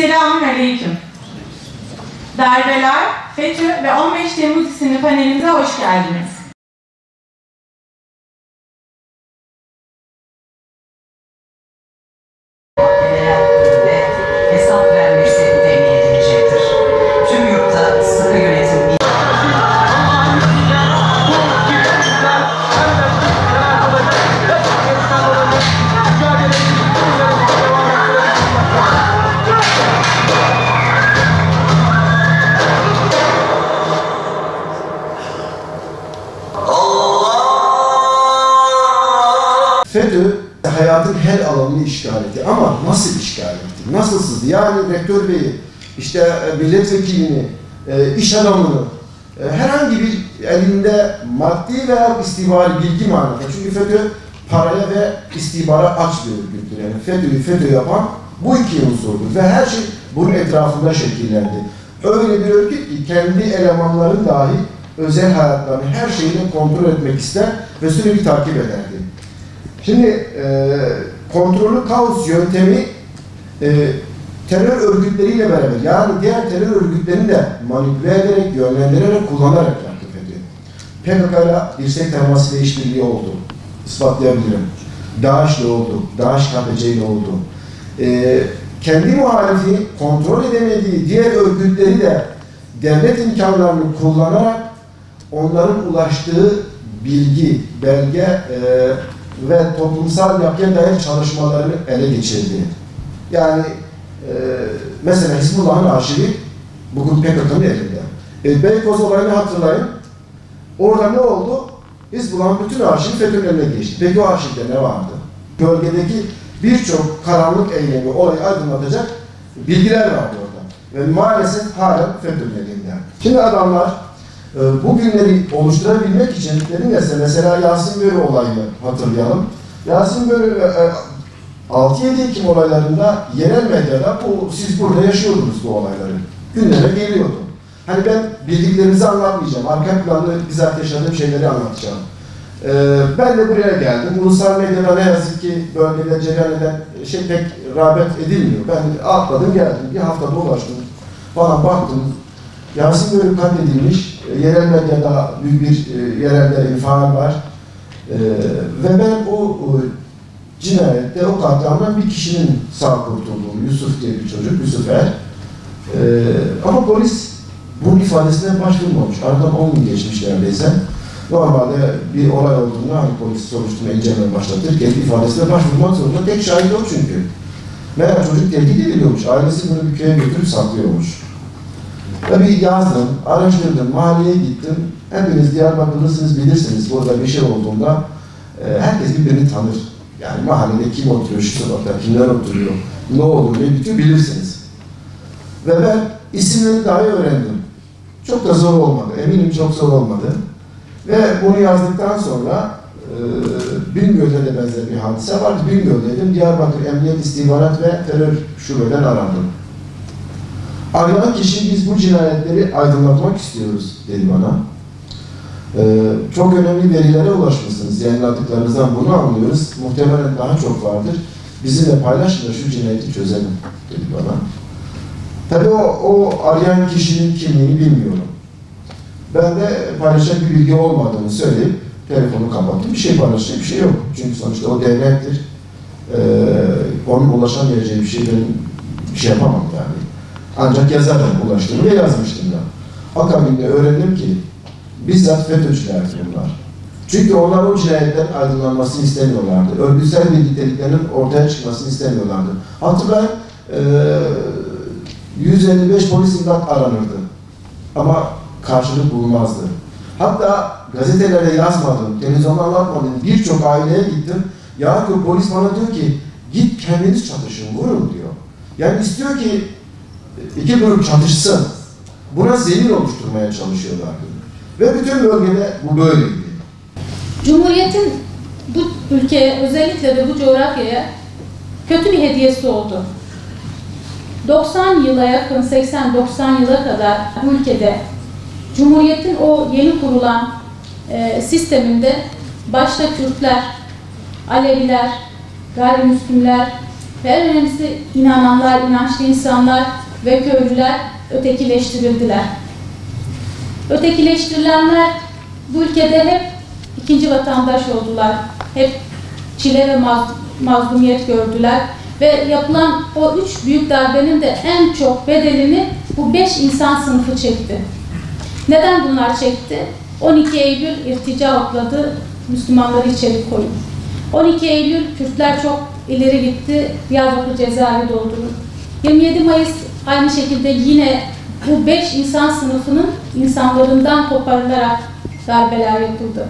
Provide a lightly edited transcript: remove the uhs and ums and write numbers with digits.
Selamünaleyküm. Darbeler, FETÖ ve 15 Temmuz isimli panelimize hoş geldiniz. Hesap vermesi temin edilecektir. Tüm yurtta sıkı yönetim FETÖ hayatın her alanını işgal etti. Ama nasıl işgal etti? Nasılsız? Yani rektör beyi, işte milletvekilini, iş adamını, herhangi bir elinde maddi veya istihbari bilgi manada. Çünkü FETÖ paraya ve istihbara aç bir örgüttür. Yani FETÖ yapan bu iki unsurdur. Ve her şey bunun etrafında şekillendi. Öyle bir örgüt ki kendi elemanların dahi özel hayatlarını, her şeyini kontrol etmek ister ve sürekli takip ederdi. Şimdi kontrollü kaos yöntemi terör örgütleriyle beraber, yani diğer terör örgütlerini de manipüle ederek, yönlendirerek, kullanarak yaptı FETÖ. PKK'yla dirsek teması ve işbirliği oldu. İspatlayabilirim. DAEŞ'le oldu. DAEŞ-KPC oldu. Kendi muhalifi kontrol edemediği diğer örgütleri de devlet imkanlarını kullanarak onların ulaştığı bilgi, belge ve toplumsal yapıya dair çalışmalarını ele geçirdi. Yani mesela Hizbullah'ın arşivi bugün PKK'nın elinde. Beykoz olayını hatırlayın. Orada ne oldu? Hizbullah'ın bütün arşivi FETÖ'nün eline geçti. Peki o arşivde ne vardı? Bölgedeki birçok karanlık eylemi, olayı aydınlatacak bilgiler vardı orada. Ve maalesef hala FETÖ'nün elinde. Şimdi adamlar bu günleri oluşturabilmek için dedim ya size, mesela Yasin Börü olayını hatırlayalım. Yasin Börü 6-7 Ekim olaylarında yerel medyada siz burada yaşıyordunuz bu olayları. Gündeme geliyordu. Hani ben bildiklerinizi anlatmayacağım. Arka planda bizzat yaşadığım şeyleri anlatacağım. Ben de buraya geldim. Ulusal medyada ne yazık ki bölgede cereyan eden pek rağbet edilmiyor. Ben atladım geldim. Bir hafta dolaştım falan, baktım. Yasin Börü katledilmiş. Yerel medyada büyük bir yerelde infial var. Ve ben o cinayette, o katliamdan bir kişinin sağ kurtulduğunu, Yusuf diye bir çocuk, Yusuf Er. Ama polis bunun ifadesine başvurmamış. Aradan 10 gün geçmiş neredeyse. Normalde bir olay olduğunda hani polis soruşturma, inceleme başlatır. Kendi ifadesine başvurmak zorunda. Tek şahit o çünkü. Meğer çocuk tehdit ediliyormuş. Ailesi bunu bir köye götürüp saklıyormuş. Tabii yazdım, araştırdım, mahalleye gittim. Hepiniz Diyarbakırlısınız, bilirsiniz. Burada bir şey olduğunda herkes birbirini tanır. Yani mahallede kim oturuyor, şu sokakta kimler oturuyor, ne olur, ne bitiyor bilirsiniz. Ve ben isimlerini dahi öğrendim. Çok da zor olmadı, eminim çok zor olmadı. Ve bunu yazdıktan sonra Bingöl'de de benzer bir hadise vardı. Bingöl'deydim, Diyarbakır Emniyet İstihbarat ve Terör Şubeden arandım. Arayan kişi, biz bu cinayetleri aydınlatmak istiyoruz dedi bana. Çok önemli verilere ulaşmışsınız. Yayınladıklarınızdan bunu anlıyoruz. Muhtemelen daha çok vardır. Bizimle paylaşın da şu cinayeti çözelim dedi bana. Tabii o arayan kişinin kimliğini bilmiyorum. Ben de paylaşacak bir bilgi olmadığını söyleyip telefonu kapattım. Bir şey paylaşacak bir şey yok. Çünkü sonuçta o devlettir. Onun ulaşamayacağı bir şey benim bir şey yapamam yani. Ancak yazarım ulaştığımı ve yazmıştım da. Akabinde öğrendim ki bizzat FETÖ'cülerdi bunlar. Çünkü onlar o cinayetlerin aydınlanmasını istemiyorlardı. Örgütsel birlikteliklerinin ortaya çıkmasını istemiyorlardı. Hatırlayın 155 polis imdat aranırdı. Ama karşılık bulmazdı. Hatta gazetelerde yazmadım, televizyonda anlatmadım. Birçok aileye gittim. Ya polis bana diyor ki git kendiniz çatışın, vurun diyor. Yani istiyor ki iki grup çatışsın. Buna zemin oluşturmaya çalışıyorlardı. Ve bütün bölgede bu böyleydi. Cumhuriyetin bu ülkeye, özellikle de bu coğrafyaya kötü bir hediyesi oldu. 90 yıla yakın, 80-90 yıla kadar bu ülkede Cumhuriyetin o yeni kurulan sisteminde başta Kürtler, Aleviler, gayrimüslimler, ve en önemlisi inananlar, inançlı insanlar ve köylüler ötekileştirildiler. Ötekileştirilenler bu ülkede hep ikinci vatandaş oldular. Hep çile ve mazlumiyet gördüler. Ve yapılan o 3 büyük darbenin de en çok bedelini bu 5 insan sınıfı çekti. Neden bunlar çekti? 12 Eylül irtica okladı, Müslümanları içeri koydu. 12 Eylül Kürtler çok ileri gitti, Diyarbakır cezaevi doldurdu. 27 Mayıs aynı şekilde yine bu 5 insan sınıfının insanlarından koparılarak darbeler yapıldı.